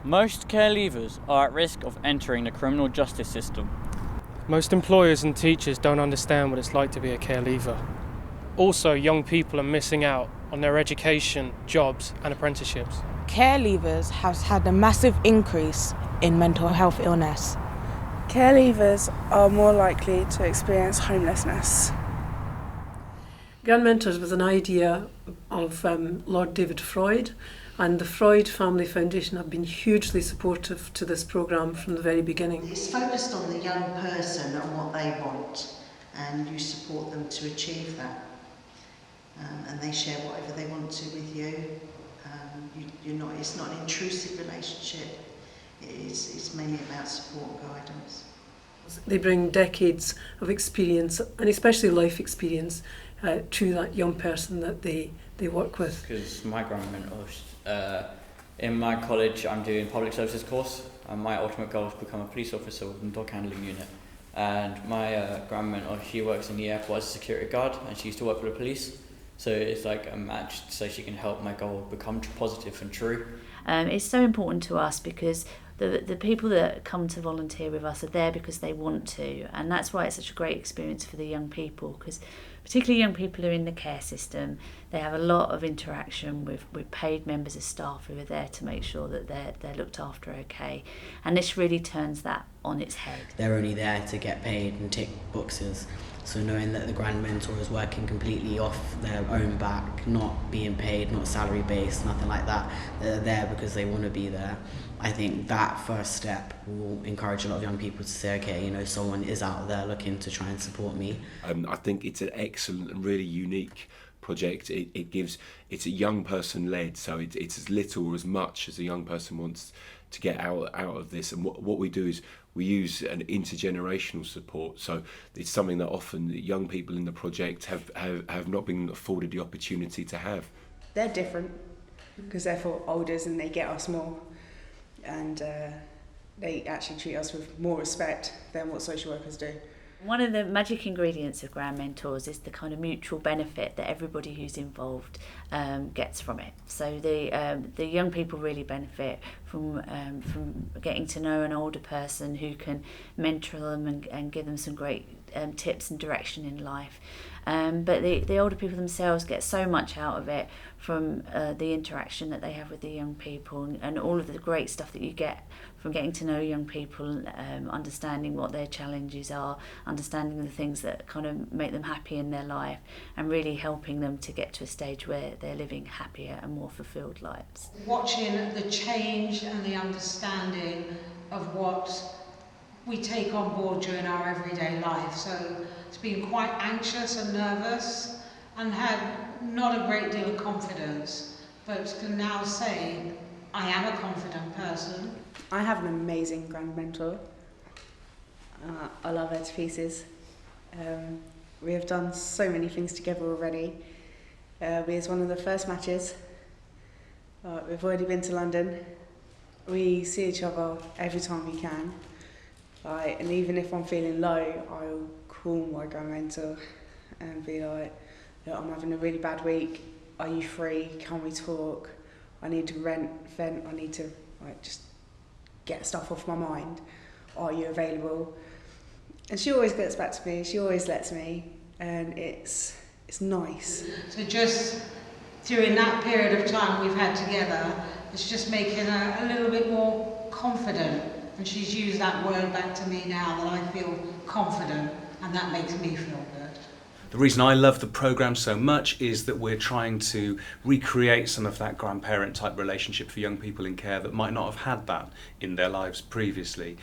Most care leavers are at risk of entering the criminal justice system. Most employers and teachers don't understand what it's like to be a care leaver. Also, young people are missing out on their education, jobs and apprenticeships. Care leavers have had a massive increase in mental health illness. Care leavers are more likely to experience homelessness. Grandmentors was an idea of Lord David Freud, and the Freud Family Foundation have been hugely supportive to this programme from the very beginning. It's focused on the young person and what they want, and you support them to achieve that. And they share whatever they want to with you. It's not an intrusive relationship. It's mainly about support and guidance. They bring decades of experience, and especially life experience, to that young person that they work with. Because my grandmentors, in my college I'm doing public services course, and my ultimate goal is to become a police officer with a dog handling unit. And my grandmentor, she works in the airport as a security guard, and she used to work for the police. So it's like a match so she can help my goal become positive and true. It's so important to us because the people that come to volunteer with us are there because they want to, and that's why it's such a great experience for the young people, because particularly young people who are in the care system, they have a lot of interaction with paid members of staff who are there to make sure that they're looked after okay, and this really turns that on its head. They're only there to get paid and tick boxes. So knowing that the Grand Mentor is working completely off their own back, not being paid, not salary based, nothing like that, they're there because they want to be there. I think that first step will encourage a lot of young people to say, okay, someone is out there looking to try and support me. I think it's an excellent and really unique project. It's a young person led, so it's as little or as much as a young person wants to get out of this. And what we do is we use an intergenerational support. So it's something that often young people in the project have not been afforded the opportunity to have. They're different because they're for olders and they get us more, and they actually treat us with more respect than what social workers do. One of the magic ingredients of Grandmentors is the kind of mutual benefit that everybody who's involved gets from it. So the young people really benefit from getting to know an older person who can mentor them and give them some great tips and direction in life. But the older people themselves get so much out of it from the interaction that they have with the young people, and all of the great stuff that you get from getting to know young people, understanding what their challenges are, understanding the things that kind of make them happy in their life, and really helping them to get to a stage where they're living happier and more fulfilled lives. Watching the change and the understanding of what we take on board during our everyday life. So it's been quite anxious and nervous and had not a great deal of confidence, but can now say I am a confident person. I have an amazing grand mentor. I love her to pieces. We have done so many things together already. We was one of the first matches. We've already been to London. We see each other every time we can. And even if I'm feeling low, I'll call my grand mentor and be like, look, I'm having a really bad week. Are you free? Can we talk? I need to vent. I need to just get stuff off my mind. Are you available? And she always gets back to me. She always lets me, and it's nice. So just during that period of time we've had together, it's just making her a little bit more confident. And she's used that word back to me now, that I feel confident, and that makes me feel good. The reason I love the programme so much is that we're trying to recreate some of that grandparent type relationship for young people in care that might not have had that in their lives previously.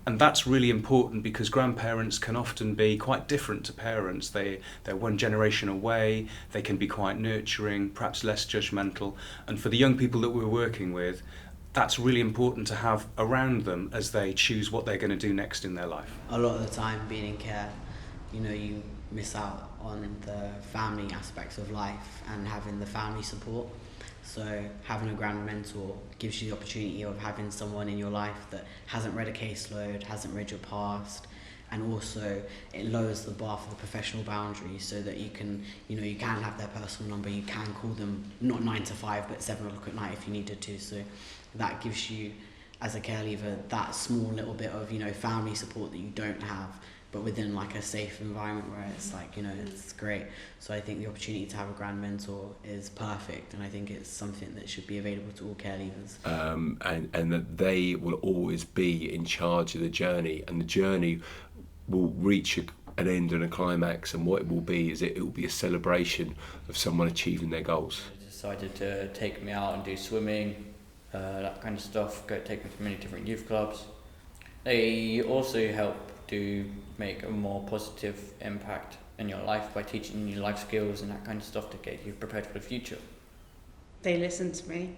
And that's really important because grandparents can often be quite different to parents. They're one generation away, they can be quite nurturing, perhaps less judgmental. And for the young people that we're working with, that's really important to have around them as they choose what they're going to do next in their life. A lot of the time being in care, you miss out on the family aspects of life and having the family support. So having a grand mentor gives you the opportunity of having someone in your life that hasn't read a caseload, hasn't read your past, and also it lowers the bar for the professional boundaries so that you can have their personal number, you can call them not 9 to 5 but 7 o'clock at night if you needed to. So that gives you as a care leaver, that small little bit of, you know, family support that you don't have, but within like a safe environment where it's like, you know, it's great. So I think the opportunity to have a grand mentor is perfect, and I think it's something that should be available to all care leavers. And that they will always be in charge of the journey, and the journey will reach an end and a climax, and what it will be is it will be a celebration of someone achieving their goals. They decided to take me out and do swimming, that kind of stuff, take me to many different youth clubs. They also help to make a more positive impact in your life by teaching you life skills and that kind of stuff to get you prepared for the future. They listened to me,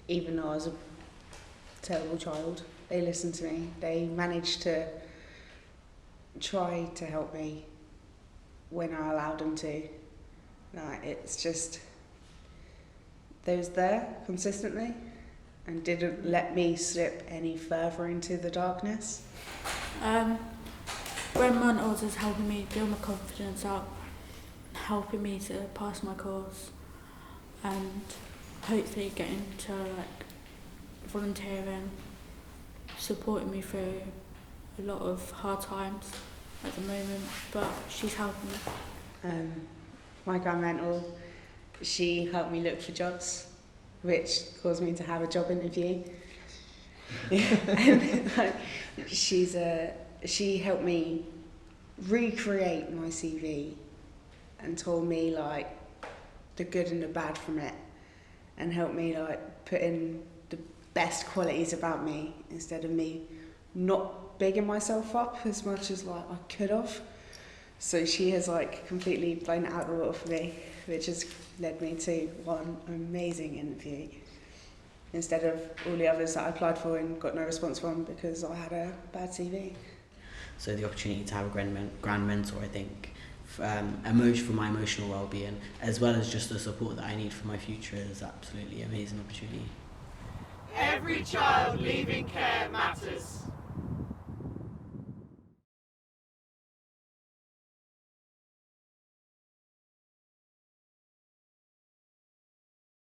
even though I was a terrible child. They listened to me. They managed to try to help me when I allowed them to. Like, it's just, they was there consistently and didn't let me slip any further into the darkness. Grandmentors is helping me build my confidence up, helping me to pass my course, and hopefully get into like volunteering, supporting me through a lot of hard times at the moment, but she's helping me. My grandmentor, she helped me look for jobs, which caused me to have a job interview. And she helped me recreate my CV and told me like the good and the bad from it, and helped me like put in the best qualities about me instead of me not bigging myself up as much as like I could have. So she has like completely blown it out of the water for me, which has led me to one amazing interview instead of all the others that I applied for and got no response from because I had a bad CV. So the opportunity to have a grand mentor, I think, for my emotional well-being, as well as just the support that I need for my future, is absolutely amazing opportunity. Every child leaving care matters.